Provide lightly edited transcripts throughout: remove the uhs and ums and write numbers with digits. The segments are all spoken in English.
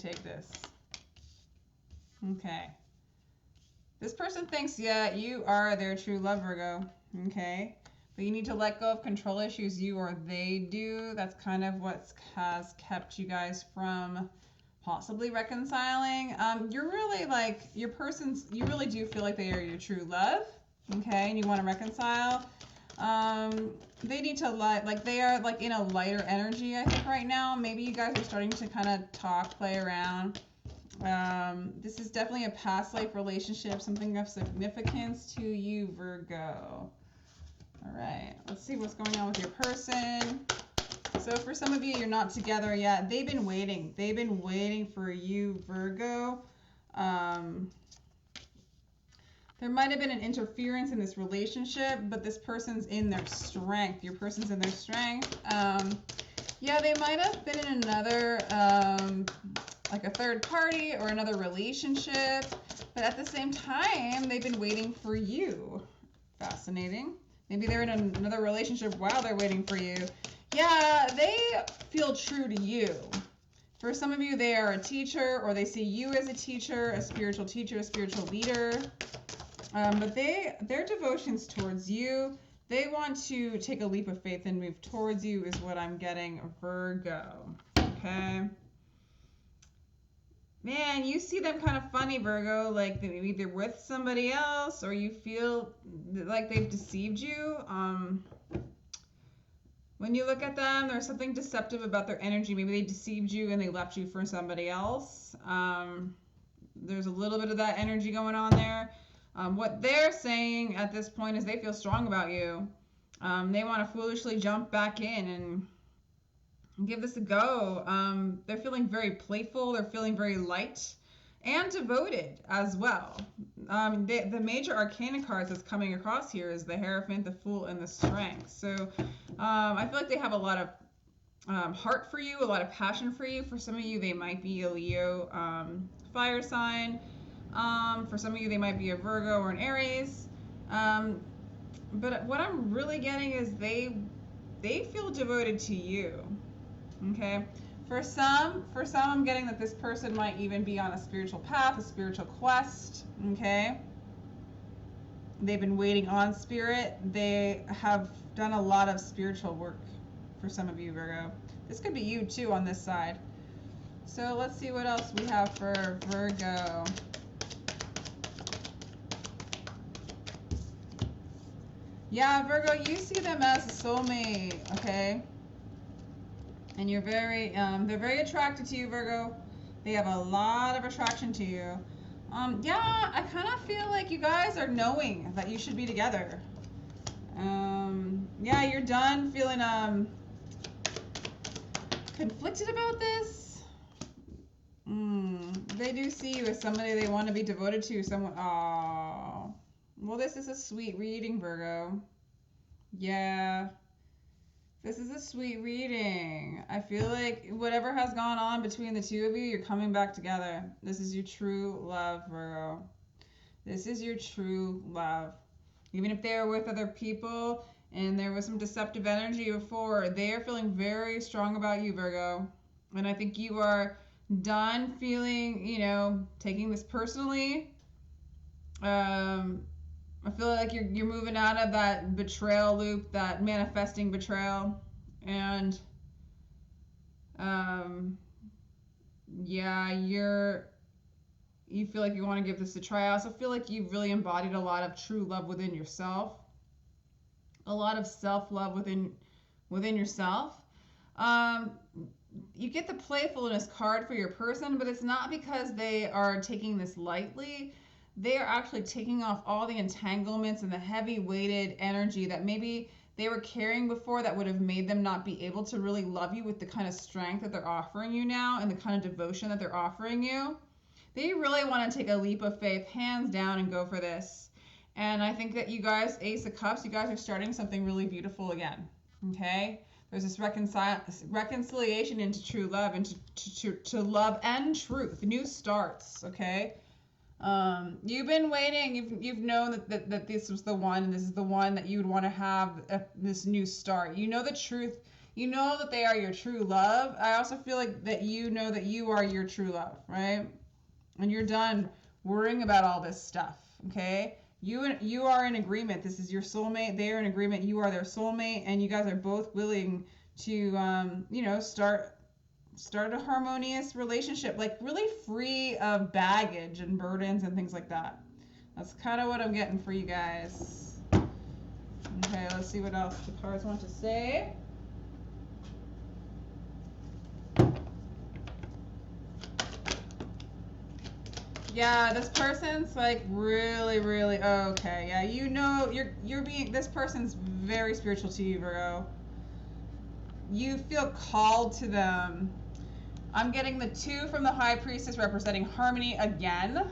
take this. Okay. This person thinks, yeah, you are their true love, Virgo. Okay. But you need to let go of control issues, you or they do. That's kind of what has kept you guys from possibly reconciling. You're really like, your person's, you really do feel like they are your true love. Okay. And you want to reconcile. They need to like they are like in a lighter energy, I think, right now. Maybe you guys are starting to kind of talk, play around. This is definitely a past life relationship, something of significance to you, Virgo. All right, let's see what's going on with your person. So for some of you, you're not together yet. They've been waiting. They've been waiting for you, Virgo. There might have been an interference in this relationship, but this person's in their strength. Your person's in their strength. Yeah, they might have been in another, like a third party or another relationship, but at the same time, they've been waiting for you. Fascinating. Maybe they're in another relationship while they're waiting for you. Yeah, they feel true to you. For some of you, they are a teacher, or they see you as a teacher, a spiritual leader. But their devotion's towards you. They want to take a leap of faith and move towards you is what I'm getting, Virgo. Okay. Man, you see them kind of funny, Virgo, like they're either with somebody else or you feel like they've deceived you. When you look at them, there's something deceptive about their energy. Maybe they deceived you and they left you for somebody else. There's a little bit of that energy going on there. What they're saying at this point is they feel strong about you. They want to foolishly jump back in and give this a go. They're feeling very playful. They're feeling very light and devoted as well. The major arcana cards that's coming across here is the Hierophant, the Fool, and the Strength. So I feel like they have a lot of heart for you, a lot of passion for you. For some of you, they might be a Leo fire sign. For some of you, they might be a Virgo or an Aries. But what I'm really getting is they feel devoted to you. Okay. For some, I'm getting that this person might even be on a spiritual path, a spiritual quest. Okay. They've been waiting on spirit. They have done a lot of spiritual work for some of you, Virgo. This could be you too on this side. So let's see what else we have for Virgo. Yeah, Virgo, you see them as a soulmate, okay? And you're very, they're very attracted to you, Virgo. They have a lot of attraction to you. Yeah, I kind of feel like you guys are knowing that you should be together. Yeah, you're done feeling, conflicted about this. They do see you as somebody they want to be devoted to, someone, aww. Well, this is a sweet reading, Virgo. Yeah. This is a sweet reading. I feel like whatever has gone on between the two of you, you're coming back together. This is your true love, Virgo. This is your true love. Even if they are with other people and there was some deceptive energy before, they are feeling very strong about you, Virgo. And I think you are done feeling, taking this personally. I feel like you're moving out of that betrayal loop, that manifesting betrayal, and yeah, you feel like you want to give this a try. I also feel like you've really embodied a lot of true love within yourself, a lot of self-love within yourself. You get the playfulness card for your person, but it's not because they are taking this lightly. They are actually taking off all the entanglements and the heavy weighted energy that maybe they were carrying before that would have made them not be able to really love you with the kind of strength that they're offering you now and the kind of devotion that they're offering you. They really want to take a leap of faith, hands down, and go for this. And I think that you guys, Ace of Cups, you guys are starting something really beautiful again. Okay? There's this reconciliation into true love, into to love and truth, new starts. Okay? You've been waiting. You've known that this was the one, and this is the one that you would want to have this new start. You know the truth. You know that they are your true love. I also feel like that you know that you are your true love, right? And you're done worrying about all this stuff, okay? You are in agreement. This is your soulmate. They are in agreement. You are their soulmate, and you guys are both willing to, you know, start a harmonious relationship, like really free of baggage and burdens and things like that. That's kind of what I'm getting for you guys. Okay, let's see what else the cards want to say. Yeah, this person's like really, really okay. Yeah, you know, you're being, this person's very spiritual to you, Virgo. You feel called to them. I'm getting the 2 from the High Priestess representing harmony again.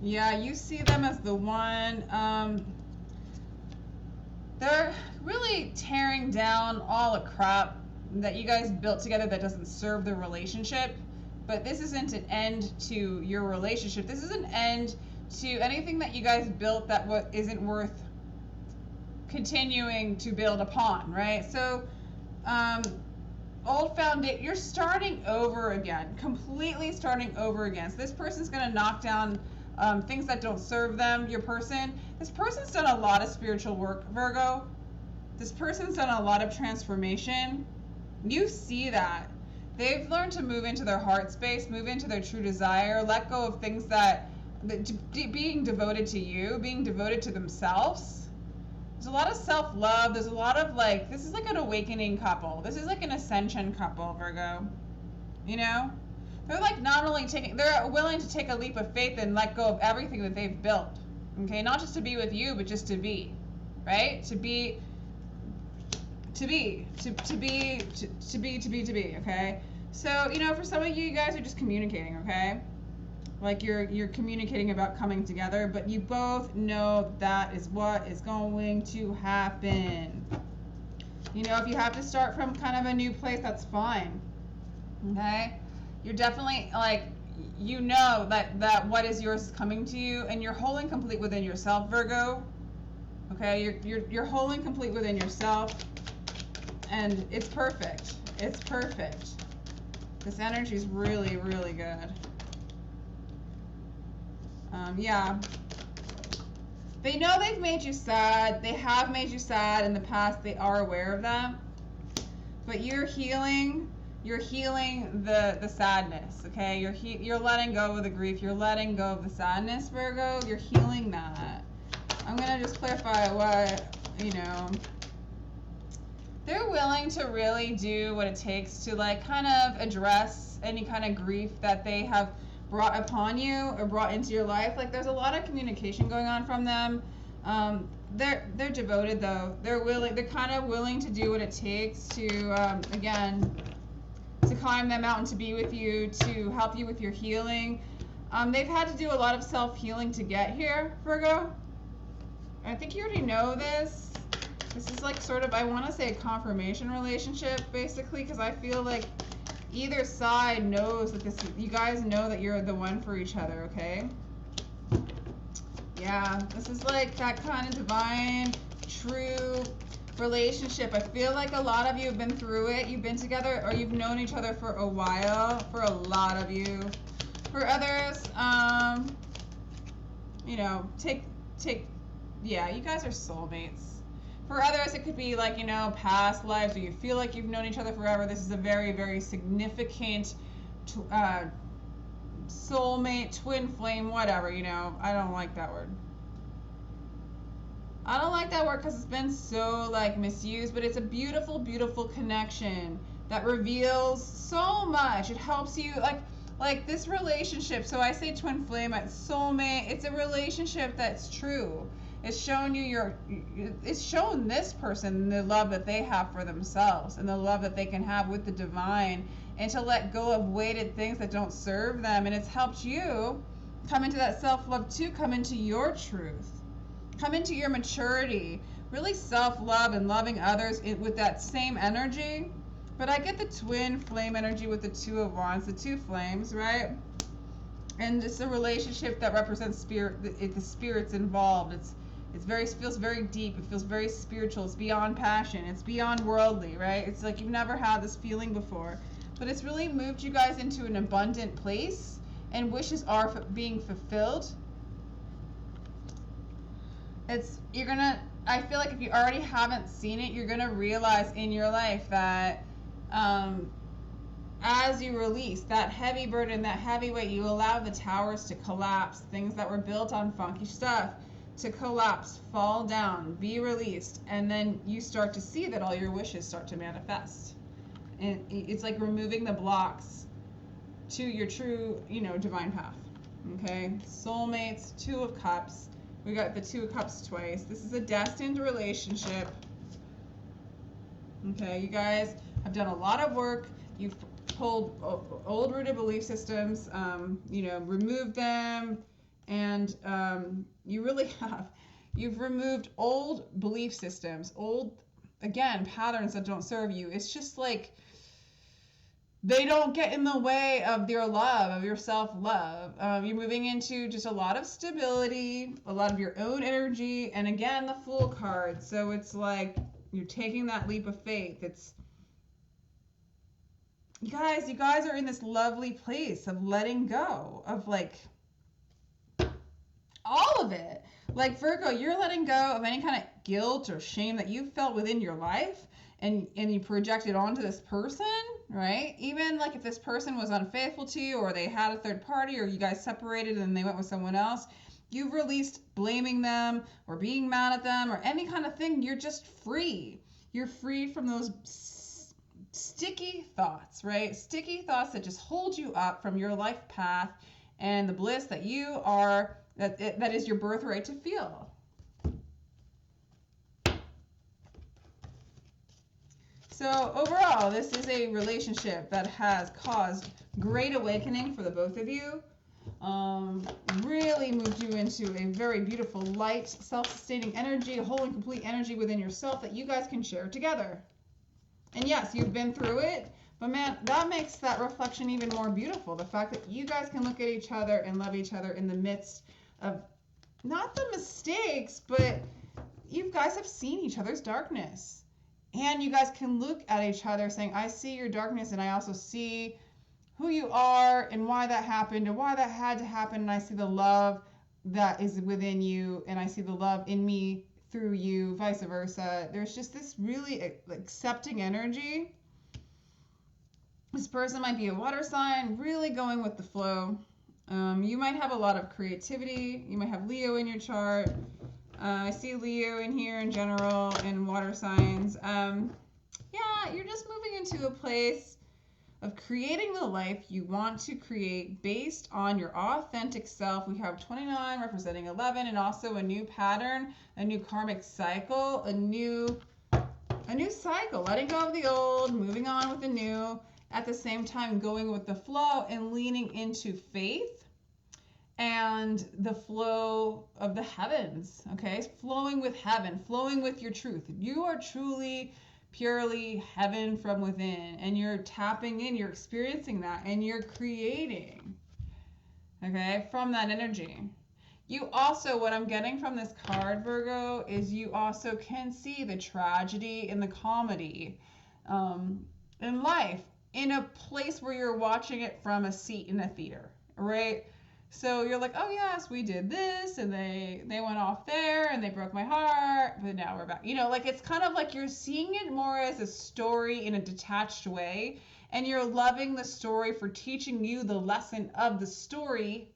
Yeah, you see them as the one. They're really tearing down all the crap that you guys built together that doesn't serve the relationship. But this isn't an end to your relationship. This is an end to anything that you guys built that isn't worth continuing to build upon, right? So, old foundation, you're starting over again, completely starting over again. So this person's going to knock down things that don't serve them, your person. This person's done a lot of spiritual work, Virgo. This person's done a lot of transformation. You see that. They've learned to move into their heart space, move into their true desire, let go of things that being devoted to you, being devoted to themselves. There's a lot of self-love. There's a lot of like, this is like an awakening couple. This is like an ascension couple, Virgo. You know? They're like not only they're willing to take a leap of faith and let go of everything that they've built. Okay? Not just to be with you, but just to be. Right? To be, okay? So, you know, for some of you guys are just communicating, okay? Like you're communicating about coming together, but you both know that is what is going to happen. You know, if you have to start from kind of a new place, that's fine. Okay? You're definitely like, you know that what is yours is coming to you, and you're whole and complete within yourself, Virgo. Okay? You're whole and complete within yourself, and it's perfect. It's perfect. This energy is really, really good. Yeah. They know they've made you sad. They have made you sad in the past. They are aware of that. But you're healing the sadness, okay? You're letting go of the grief. You're letting go of the sadness, Virgo. You're healing that. I'm going to just clarify what, you know, they're willing to really do what it takes to like kind of address any kind of grief that they have brought upon you or brought into your life. Like there's a lot of communication going on from them. They're devoted though. They're kind of willing to do what it takes to again to climb that mountain, to be with you, to help you with your healing. They've had to do a lot of self-healing to get here, Virgo. I think you already know this. This is like sort of, I want to say a confirmation relationship basically, because I feel like either side knows that you guys know that you're the one for each other, okay? Yeah, this is like that kind of divine, true relationship. I feel like a lot of you have been through it. You've been together or you've known each other for a while, for a lot of you. For others, you know, yeah, you guys are soulmates. For others, it could be like, you know, past lives, or you feel like you've known each other forever. This is a very, very significant soulmate, twin flame, whatever, you know. I don't like that word. I don't like that word because it's been so, like, misused, but it's a beautiful, beautiful connection that reveals so much. It helps you, like this relationship. So I say twin flame, soulmate. It's a relationship that's true. It's shown it's shown this person the love that they have for themselves and the love that they can have with the divine, and to let go of weighted things that don't serve them. And it's helped you come into that self-love too, come into your truth, come into your maturity, really self-love and loving others with that same energy. But I get the twin flame energy with the Two of Wands, the two flames, right? And it's a relationship that represents spirit. The spirit's involved. feels very deep. It feels very spiritual. It's beyond passion. It's beyond worldly, right? It's like you've never had this feeling before. But it's really moved you guys into an abundant place, and wishes are being fulfilled. I feel like if you already haven't seen it, you're gonna realize in your life that as you release that heavy burden, that heavy weight, you allow the towers to collapse, things that were built on funky stuff to collapse, fall down, be released, and then you start to see that all your wishes start to manifest. And it's like removing the blocks to your true, divine path. Okay? Soulmates, Two of Cups. We got the Two of Cups twice. This is a destined relationship. Okay, you guys have done a lot of work. You've pulled old rooted belief systems, removed them, and you really have. You've removed old belief systems, again, patterns that don't serve you. It's just like they don't get in the way of your love, of your self-love. You're moving into just a lot of stability, a lot of your own energy, and again, the Fool card. So it's like you're taking that leap of faith. You guys are in this lovely place of letting go of like all of it. Like Virgo, you're letting go of any kind of guilt or shame that you felt within your life, and you project it onto this person, right? Even like if this person was unfaithful to you, or they had a third party, or you guys separated and they went with someone else, you've released blaming them or being mad at them or any kind of thing. You're just free. You're free from those sticky thoughts, right? Sticky thoughts that just hold you up from your life path and the bliss that you are, that is your birthright to feel. So overall, this is a relationship that has caused great awakening for the both of you. Really moved you into a very beautiful, light, self-sustaining energy, a whole and complete energy within yourself that you guys can share together. And yes, you've been through it, but man, that makes that reflection even more beautiful. The fact that you guys can look at each other and love each other in the midst of not the mistakes, but you guys have seen each other's darkness. And you guys can look at each other saying, I see your darkness, and I also see who you are and why that happened and why that had to happen. And I see the love that is within you, and I see the love in me through you, vice versa. There's just this really accepting energy. This person might be a water sign, really going with the flow. You might have a lot of creativity. You might have Leo in your chart. I see Leo in here in general, and water signs. Yeah, you're just moving into a place of creating the life you want to create based on your authentic self. We have 29 representing 11, and also a new pattern, a new karmic cycle, a new cycle, letting go of the old, moving on with the new, at the same time going with the flow and leaning into faith and the flow of the heavens, okay? Flowing with heaven, flowing with your truth. You are truly, purely heaven from within, and you're tapping in, you're experiencing that, and you're creating, okay, from that energy. You also, what I'm getting from this card, Virgo, is you also can see the tragedy and the comedy in life in a place where you're watching it from a seat in a theater, right? So you're like, oh yes, we did this, and they went off there, and they broke my heart, but now we're back. Like it's kind of like you're seeing it more as a story in a detached way, and you're loving the story for teaching you the lesson of the story,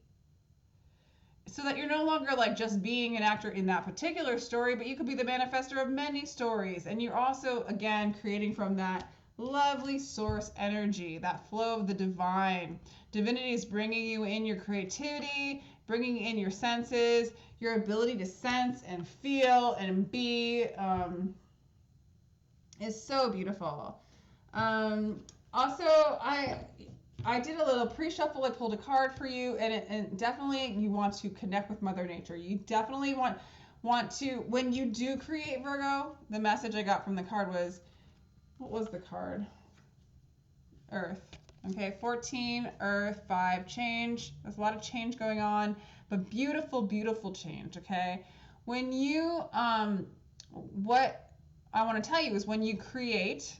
so that you're no longer like just being an actor in that particular story, but you could be the manifestor of many stories. And you're also, again, creating from that lovely source energy, that flow of the divine. Divinity is bringing you in your creativity, bringing in your senses, your ability to sense and feel and be is so beautiful. Also, I did a little pre-shuffle. I pulled a card for you, and definitely you want to connect with Mother Nature. You definitely want to, when you do create, Virgo, the message I got from the card was, what was the card? Earth. Okay, 14, Earth, 5, change. There's a lot of change going on, but beautiful, beautiful change, okay? when you what I want to tell you is when you create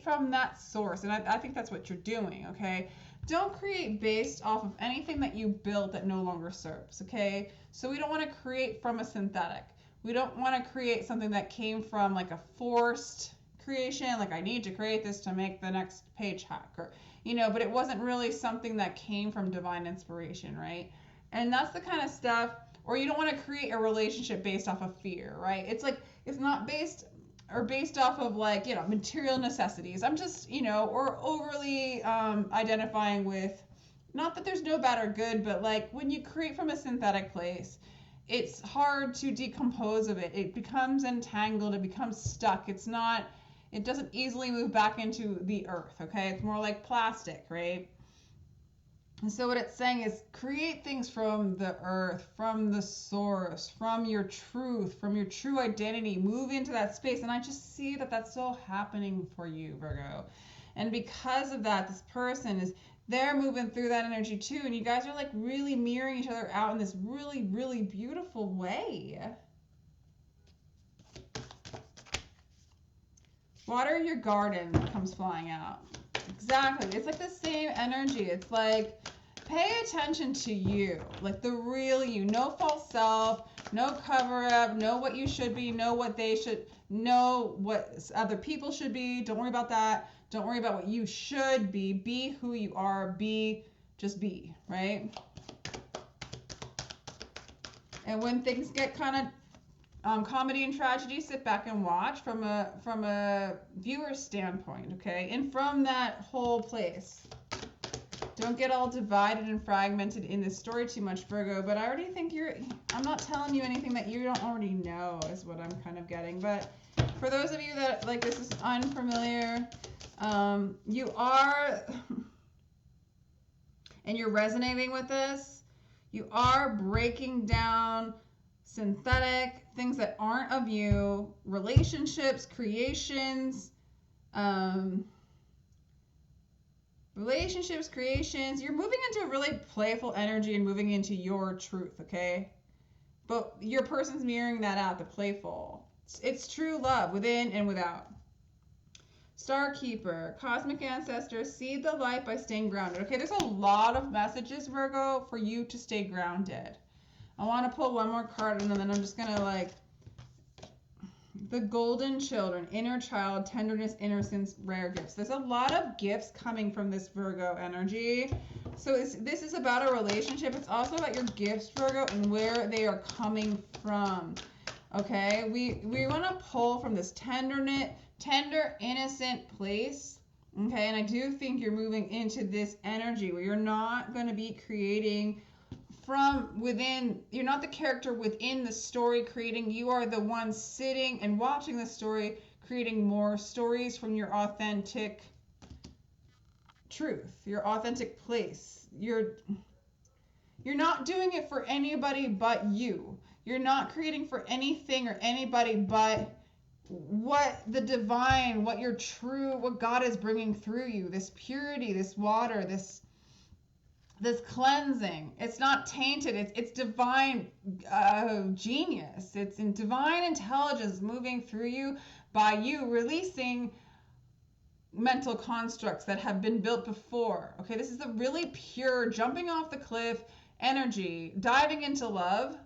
from that source, and I think that's what you're doing, okay? Don't create based off of anything that you built that no longer serves, okay? So we don't want to create from a synthetic. We don't want to create something that came from like a forced creation, like I need to create this to make the next page hack, or but it wasn't really something that came from divine inspiration, right? And that's the kind of stuff. Or you don't want to create a relationship based off of fear, right? It's like it's not based off of like material necessities. I'm just or overly identifying with, not that there's no bad or good, but like when you create from a synthetic place, it's hard to decompose of it. It becomes entangled, it becomes stuck. It doesn't easily move back into the earth, okay? It's more like plastic, right? And so what it's saying is create things from the earth, from the source, from your truth, from your true identity. Move into that space. And I just see that that's so happening for you, Virgo. And because of that, this person they're moving through that energy too. And you guys are like really mirroring each other out in this really, really beautiful way. Water your garden comes flying out. Exactly. It's like the same energy. It's like, pay attention to you, like the real you. No false self, no cover up, know what you should be, know what they should, know what other people should be. Don't worry about that. Don't worry about what you should be. Be who you are. Just be, right? And when things get kind of comedy and tragedy, sit back and watch from a viewer's standpoint, okay? And from that whole place. Don't get all divided and fragmented in this story too much, Virgo, but I already think I'm not telling you anything that you don't already know is what I'm kind of getting. But for those of you that, like, this is unfamiliar, you are, and you're resonating with this, you are breaking down synthetic things that aren't of you, relationships, creations, you're moving into a really playful energy and moving into your truth, okay? But your person's mirroring that out, the playful. It's true love within and without. Star Keeper, Cosmic Ancestor, see the light by staying grounded. Okay, there's a lot of messages, Virgo, for you to stay grounded. I want to pull one more card and then I'm just going to like, the golden children, inner child, tenderness, innocence, rare gifts. There's a lot of gifts coming from this Virgo energy. So this is about a relationship. It's also about your gifts, Virgo, and where they are coming from. Okay, we want to pull from this tender, innocent place. Okay, and I do think you're moving into this energy where you're not going to be creating from within. You're not the character within the story creating. You are the one sitting and watching the story, creating more stories from your authentic truth, your authentic place. You're not doing it for anybody but you. You're not creating for anything or anybody but what the divine, what your true, what God is bringing through you. This purity, this water, this cleansing. It's not tainted. It's divine genius. It's in divine intelligence moving through you by you releasing mental constructs that have been built before. Okay, this is a really pure jumping off the cliff energy, diving into love,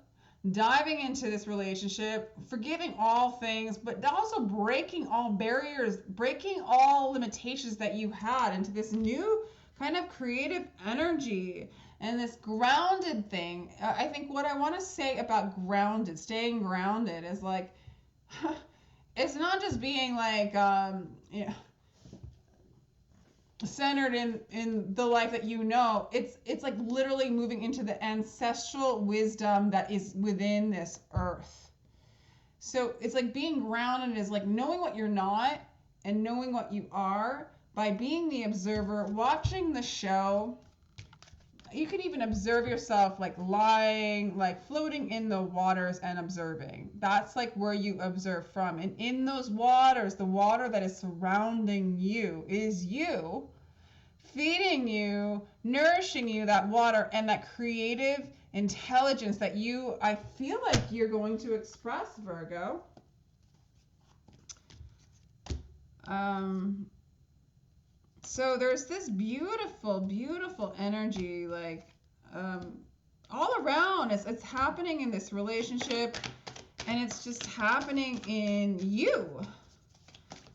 diving into this relationship, forgiving all things, but also breaking all barriers, breaking all limitations that you had into this new kind of creative energy and this grounded thing. I think what I want to say about grounded, staying grounded, is like, it's not just being like, centered in the life that you know. It's like literally moving into the ancestral wisdom that is within this earth. So it's like being grounded is like knowing what you're not and knowing what you are by being the observer, watching the show. You can even observe yourself like lying, like floating in the waters and observing. That's like where you observe from. And in those waters, the water that is surrounding you is you feeding you, nourishing you, that water and that creative intelligence that I feel like you're going to express, Virgo. So there's this beautiful, beautiful energy, like, all around. It's happening in this relationship, and it's just happening in you.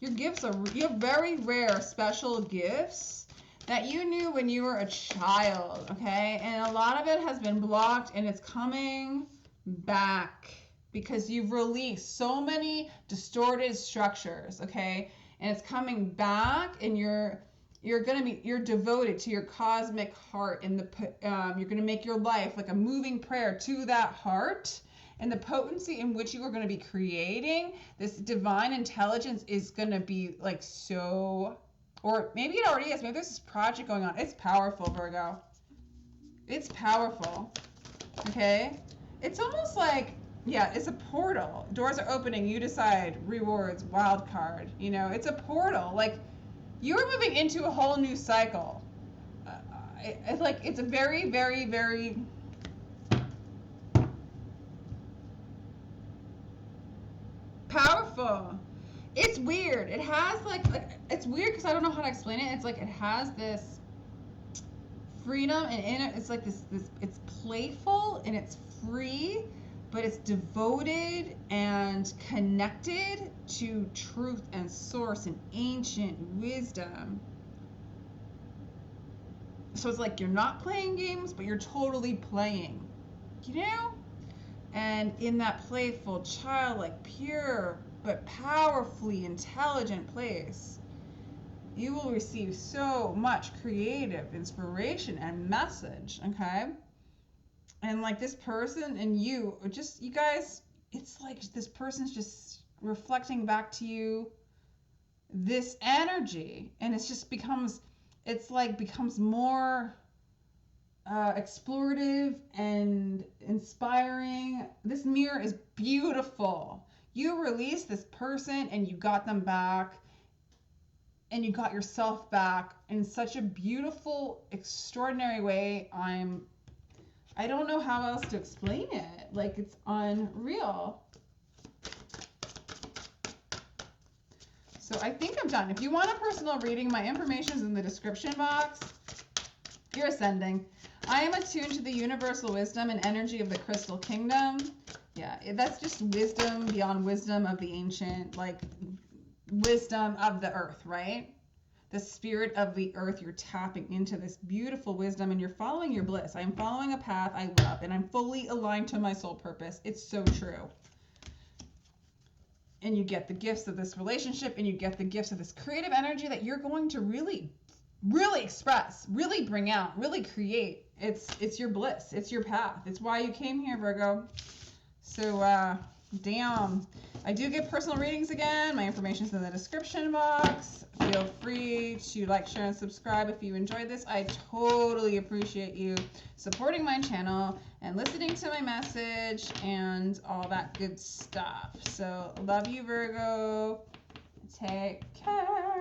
Your gifts you have very rare, special gifts that you knew when you were a child, okay? And a lot of it has been blocked, and it's coming back because you've released so many distorted structures, okay? And it's coming back, and you're devoted to your cosmic heart, and you're gonna make your life like a moving prayer to that heart, and the potency in which you are gonna be creating this divine intelligence is gonna be like so, or maybe it already is. Maybe there's this project going on. It's powerful, Virgo. It's powerful. Okay, it's almost like, yeah, it's a portal. Doors are opening. You decide. Rewards. Wild card. You know, it's a portal. Like, you're moving into a whole new cycle. It's a very, very, very powerful. It's weird. It has like it's weird because I don't know how to explain it. It's like it has this freedom, and it's like this it's playful and it's free, but it's devoted and connected to truth and source and ancient wisdom. So it's like you're not playing games, but you're totally playing, you know? And in that playful, childlike, pure, but powerfully intelligent place, you will receive so much creative inspiration and message, okay? And like this person and you guys, it's like this person's just reflecting back to you this energy, and it's just becomes more explorative and inspiring. This mirror is beautiful. You released this person and you got them back, and you got yourself back in such a beautiful, extraordinary way. I don't know how else to explain it. Like, it's unreal. So I think I'm done. If you want a personal reading, my information is in the description box. You're ascending. I am attuned to the universal wisdom and energy of the crystal kingdom. Yeah, that's just wisdom beyond wisdom of the ancient, like wisdom of the earth, right? The spirit of the earth. You're tapping into this beautiful wisdom, and you're following your bliss. I'm following a path I love, and I'm fully aligned to my soul purpose. It's so true. And you get the gifts of this relationship, and you get the gifts of this creative energy that you're going to really, really express, really bring out, really create. It's your bliss. It's your path. It's why you came here, Virgo. So, damn. I do give personal readings again. My information is in the description box. Feel free to like, share, and subscribe if you enjoyed this. I totally appreciate you supporting my channel and listening to my message and all that good stuff. So, love you, Virgo. Take care.